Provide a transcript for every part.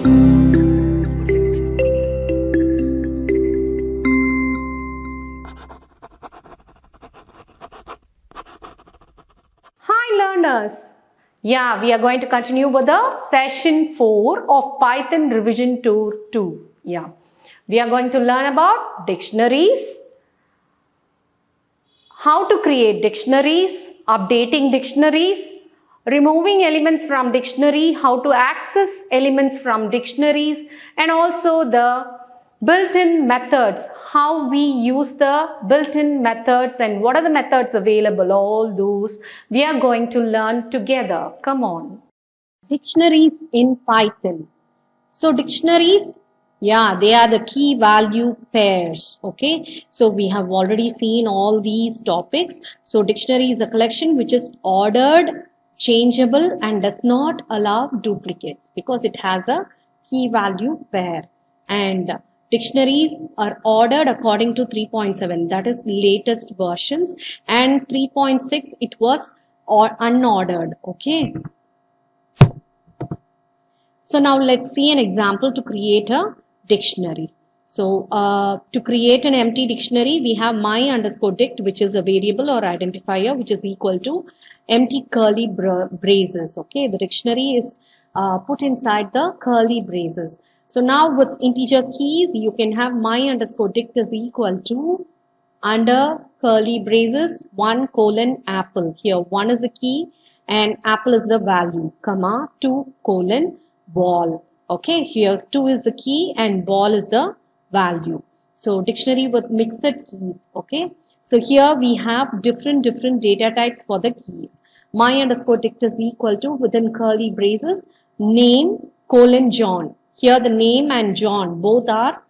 Hi learners! Yeah, we are going to continue with the session 4 of Python Revision Tour 2. Yeah, we are going to learn about dictionaries, how to create dictionaries, updating dictionaries, removing elements from dictionary, how to access elements from dictionaries, and also the built-in methods, how we use the built-in methods and what are the methods available, all those we are going to learn together. Come on. Dictionaries in Python. So dictionaries, yeah, they are the key value pairs. Okay, so we have already seen all these topics. So dictionary is a collection which is ordered, changeable, and does not allow duplicates because it has a key value pair. And dictionaries are ordered according to 3.7, that is latest versions, and 3.6 it was unordered. Okay. So now let's see an example to create a dictionary. So to create an empty dictionary, we have my underscore dict, which is a variable or identifier, which is equal to empty curly braces. Okay, the dictionary is put inside the curly braces. So now with integer keys, you can have my underscore dict is equal to under curly braces 1:apple. Here 1 is the key and apple is the value, comma 2: ball. Okay, here 2 is the key and ball is the value. So dictionary with mixed keys. Okay, so here we have different data types for the keys. My underscore dict is equal to within curly braces name: John. Here the name and John both are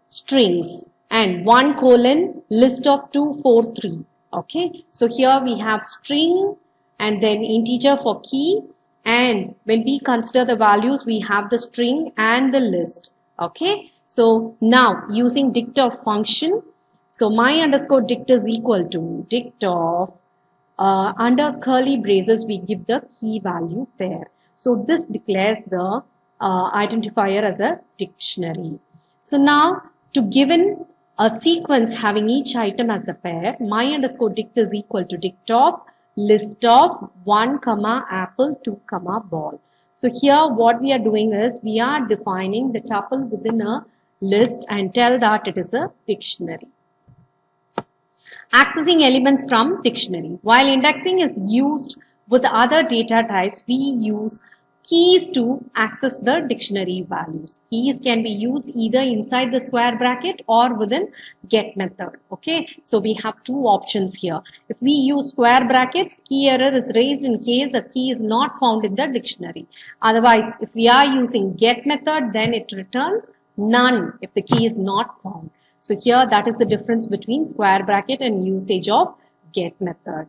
strings and 1: list of 243. Okay, so here we have string and then integer for key, and when we consider the values we have the string and the list. Okay, so now using dict of function, so my underscore dict is equal to dict of under curly braces we give the key value pair. So this declares the identifier as a dictionary. So now to given a sequence having each item as a pair, my underscore dict is equal to dict of list of 1, apple, 2, ball. So here what we are doing is we are defining the tuple within a list and tell that it is a dictionary. Accessing elements from dictionary. While indexing is used with other data types, we use keys to access the dictionary values. Keys can be used either inside the square bracket or within get method. Okay, so we have two options here. If we use square brackets, key error is raised in case a key is not found in the dictionary. Otherwise, if we are using get method, then it returns none if the key is not found. So here that is the difference between square bracket and usage of get method.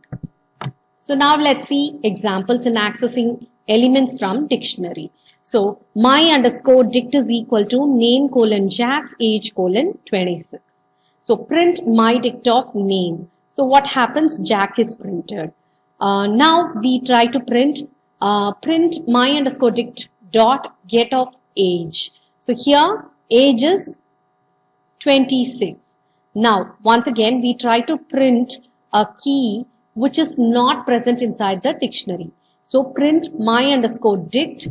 So now let's see examples in accessing elements from dictionary. So my underscore dict is equal to name: Jack, age: 26. So print my dict of name. So what happens? Jack is printed. Now we try to print my underscore dict dot get of age. So here age is 26. Now once again we try to print a key which is not present inside the dictionary. So print my underscore dict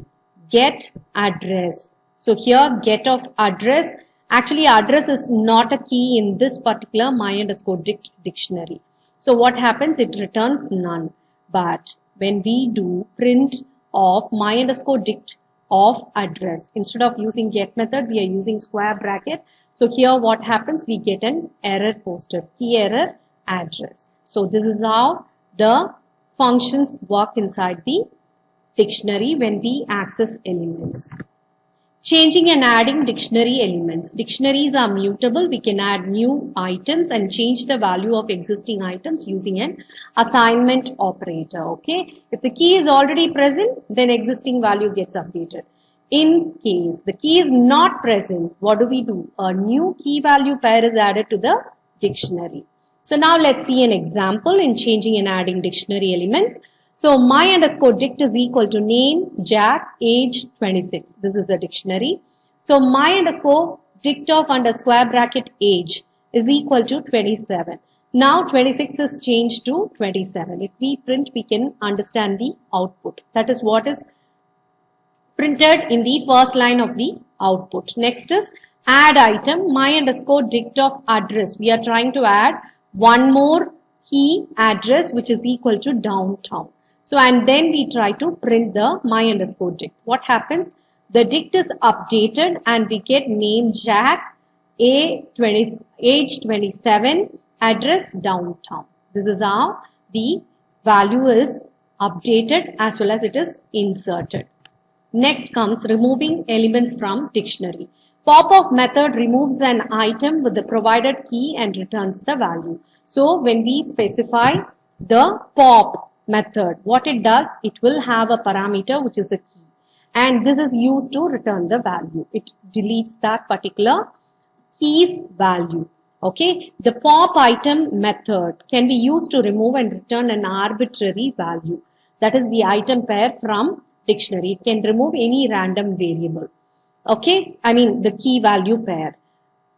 get address. So here get of address, actually address is not a key in this particular my underscore dict dictionary. So what happens? It returns none. But when we do print of my underscore dict of address, instead of using get method we are using square bracket. So here what happens? We get an error posted, key error address. So this is how the functions work inside the dictionary when we access elements. Changing and adding dictionary elements. Dictionaries are mutable. We can add new items and change the value of existing items using an assignment operator. Okay. If the key is already present, then existing value gets updated. In case the key is not present, what do? A new key value pair is added to the dictionary. So now let's see an example in changing and adding dictionary elements. So my underscore dict is equal to name, Jack, age 26. This is a dictionary. So my underscore dict of under square bracket age is equal to 27. Now 26 is changed to 27. If we print, we can understand the output. That is what is printed in the first line of the output. Next is add item, my underscore dict of address. We are trying to add one more key address which is equal to downtown. So and then we try to print the my underscore dict. What happens? The dict is updated and we get name Jack, age 27, address downtown. This is how the value is updated as well as it is inserted. Next comes removing elements from dictionary. Pop-off method removes an item with the provided key and returns the value. So when we specify the pop method, what it does, it will have a parameter which is a key. And this is used to return the value. It deletes that particular key's value. Okay. The pop item method can be used to remove and return an arbitrary value. That is the item pair from dictionary. It can remove any random variable. Okay. I mean the key value pair.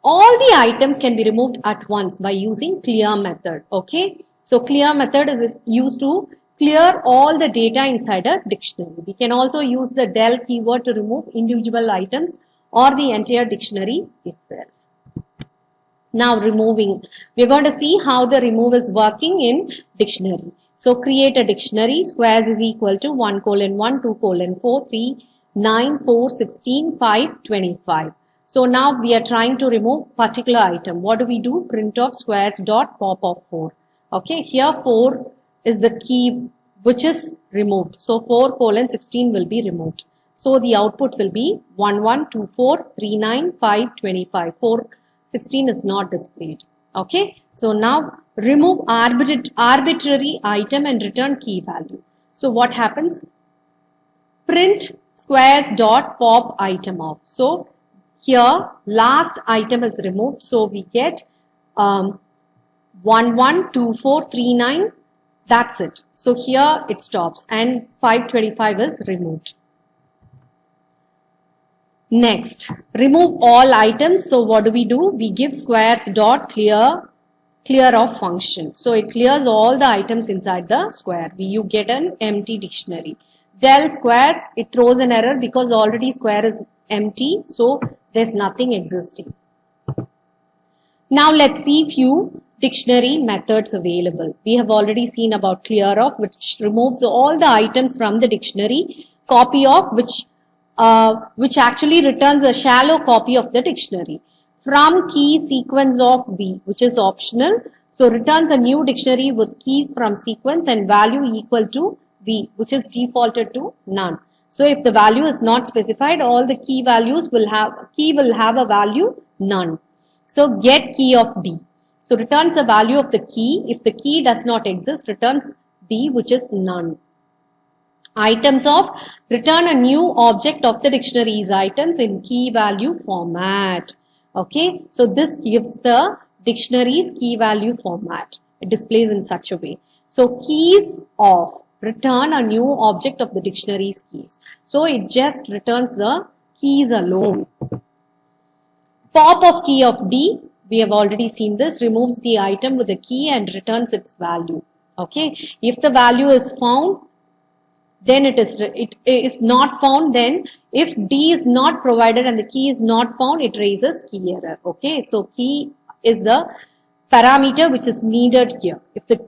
All the items can be removed at once by using clear method. Okay. So clear method is used to clear all the data inside a dictionary. We can also use the del keyword to remove individual items or the entire dictionary itself. Now removing. We are going to see how the remove is working in dictionary. So create a dictionary. Squares is equal to 1:1, 2:4, 3, 9, 4, 16, 5, 25. So now we are trying to remove particular item. What do we do? Print of squares dot pop of 4. Okay, here 4 is the key which is removed. So 4:16 will be removed. So the output will be 1124 39 5 25. 4:16 is not displayed. Okay, so now remove arbitrary item and return key value. So what happens? Print squares dot pop item off. So here last item is removed. So we get 112439. That's it. So here it stops and 525 is removed. Next, remove all items. So what do? We give squares dot clear of function. So it clears all the items inside the square. You get an empty dictionary. Del squares, it throws an error because already square is empty. So there's nothing existing. Now let's see few dictionary methods available. We have already seen about clear of, which removes all the items from the dictionary. Copy of, which actually returns a shallow copy of the dictionary. From key sequence of B, which is optional. So returns a new dictionary with keys from sequence and value equal to B, which is defaulted to none. So if the value is not specified, all the key values will have a value none. So get key of D. So returns the value of the key. If the key does not exist, returns D, which is none. Items of, return a new object of the dictionary's items in key value format. Okay, so this gives the dictionary's key value format. It displays in such a way. So keys of, return a new object of the dictionary's keys. So it just returns the keys alone. Pop of key of D, we have already seen this, removes the item with the key and returns its value. Okay, if the value is found, then it is not found. Then if D is not provided and the key is not found, it raises key error. Okay, so key is the parameter which is needed here. If the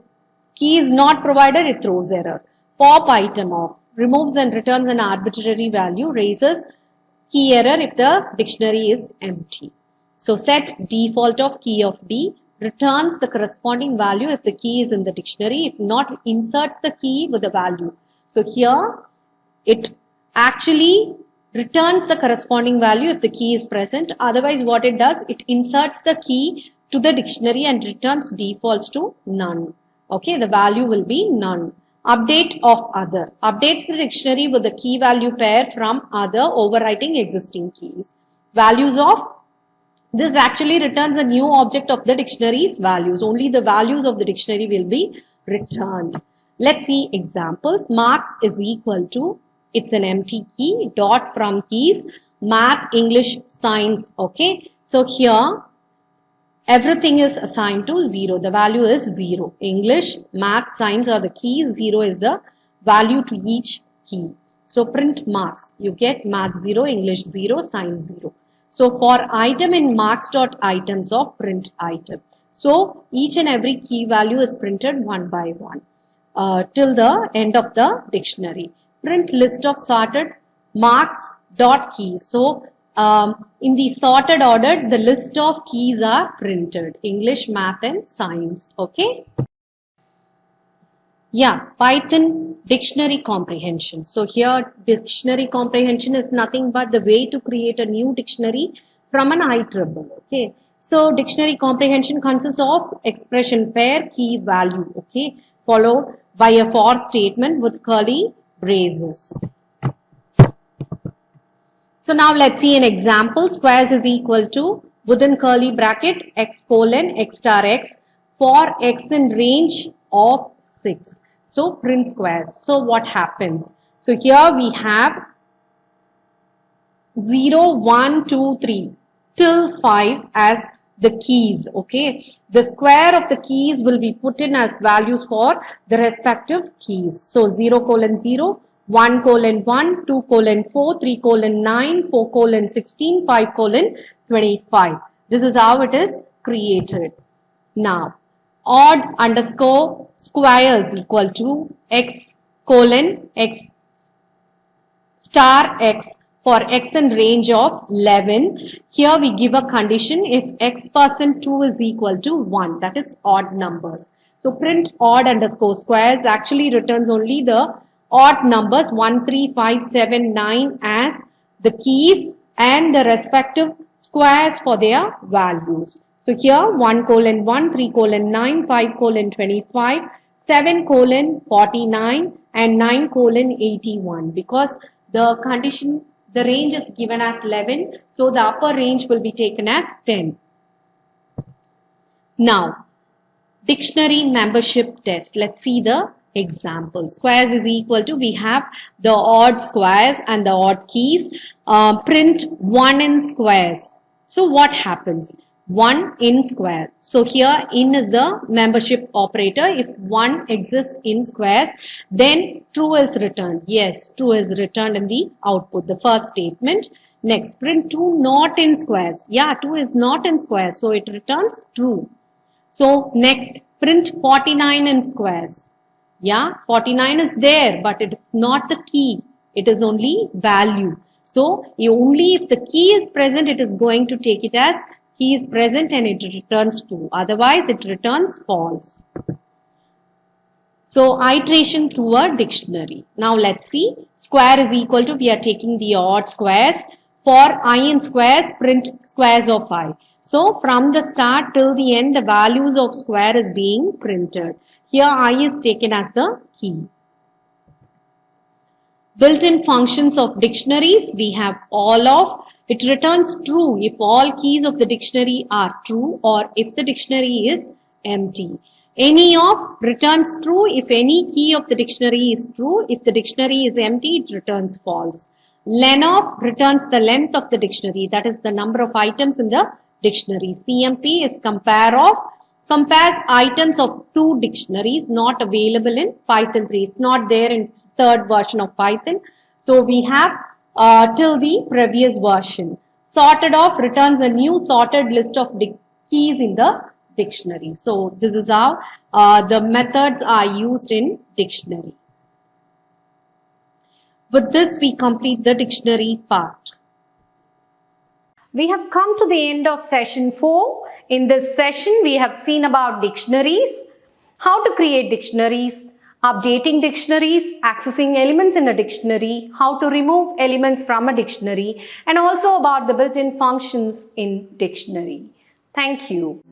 key is not provided, it throws error. Pop item of, removes and returns an arbitrary value, raises key error if the dictionary is empty. So set default of key of D, returns the corresponding value if the key is in the dictionary. If not, inserts the key with the value. So here it actually returns the corresponding value if the key is present. Otherwise what it does, it inserts the key to the dictionary and returns defaults to none. Okay, the value will be none. Update of other, updates the dictionary with the key value pair from other, overwriting existing keys. Values of, this actually returns a new object of the dictionary's values. Only the values of the dictionary will be returned. Let's see examples. Marks is equal to, it's an empty key, dot from keys, math, English, science. Okay. So here everything is assigned to 0. The value is 0. English, math, science are the keys. 0 is the value to each key. So print marks. You get math 0, English 0, science 0. So for item in marks.items of print item. So each and every key value is printed one by one till the end of the dictionary. Print list of sorted marks.keys. So in the sorted order, the list of keys are printed. English, math and science. Okay. Yeah, Python dictionary comprehension. So here dictionary comprehension is nothing but the way to create a new dictionary from an IEEE. Okay. So dictionary comprehension consists of expression pair, key, value. Okay. Followed by a for statement with curly braces. So now let's see an example. Squares is equal to within curly bracket x colon x star x for x in range of 6. So print squares. So what happens? So here we have 0, 1, 2, 3 till 5 as the keys. Okay. The square of the keys will be put in as values for the respective keys. So 0 colon 0, 1 colon 1, 2 colon 4, 3 colon 9, 4 colon 16, 5 colon 25. This is how it is created. Now, odd underscore square is equal to x colon x star x for x in range of 11. Here we give a condition if x% 2 is equal to 1. That is odd numbers. So print odd underscore squares actually returns only the odd numbers 1, 3, 5, 7, 9 as the keys and the respective squares for their values. So here 1 colon 1, 3 colon 9, 5 colon 25, 7 colon 49 and 9 colon 81 because the condition, the range is given as 11. So the upper range will be taken as 10. Now, dictionary membership test. Let's see the example. Squares is equal to, we have the odd squares and the odd keys. Print 1 in squares. So what happens? 1 in square. So here in is the membership operator. If 1 exists in squares, then true is returned. Yes, true is returned in the output, the first statement. Next, print 2 not in squares. Yeah, 2 is not in squares, so it returns true. So next, print 49 in squares. Yeah, 49 is there, but it is not the key. It is only value. So only if the key is present, it is going to take it as key is present and it returns true. Otherwise, it returns false. So iteration through a dictionary. Now let's see. Square is equal to, we are taking the odd squares. For I in squares, print squares of I. So from the start till the end, the values of square is being printed. Here I is taken as the key. Built-in functions of dictionaries, we have all of. It returns true if all keys of the dictionary are true or if the dictionary is empty. Any of returns true if any key of the dictionary is true. If the dictionary is empty, it returns false. Len of returns the length of the dictionary, that is the number of items in the dictionary. CMP is compares items of two dictionaries not available in Python 3. It's not there in third version of Python. So we have till the previous version. Sorted of returns a new sorted list of keys in the dictionary. So this is how the methods are used in dictionary. With this, we complete the dictionary part. We have come to the end of session 4. In this session, we have seen about dictionaries, how to create dictionaries, updating dictionaries, accessing elements in a dictionary, how to remove elements from a dictionary, and also about the built-in functions in dictionary. Thank you.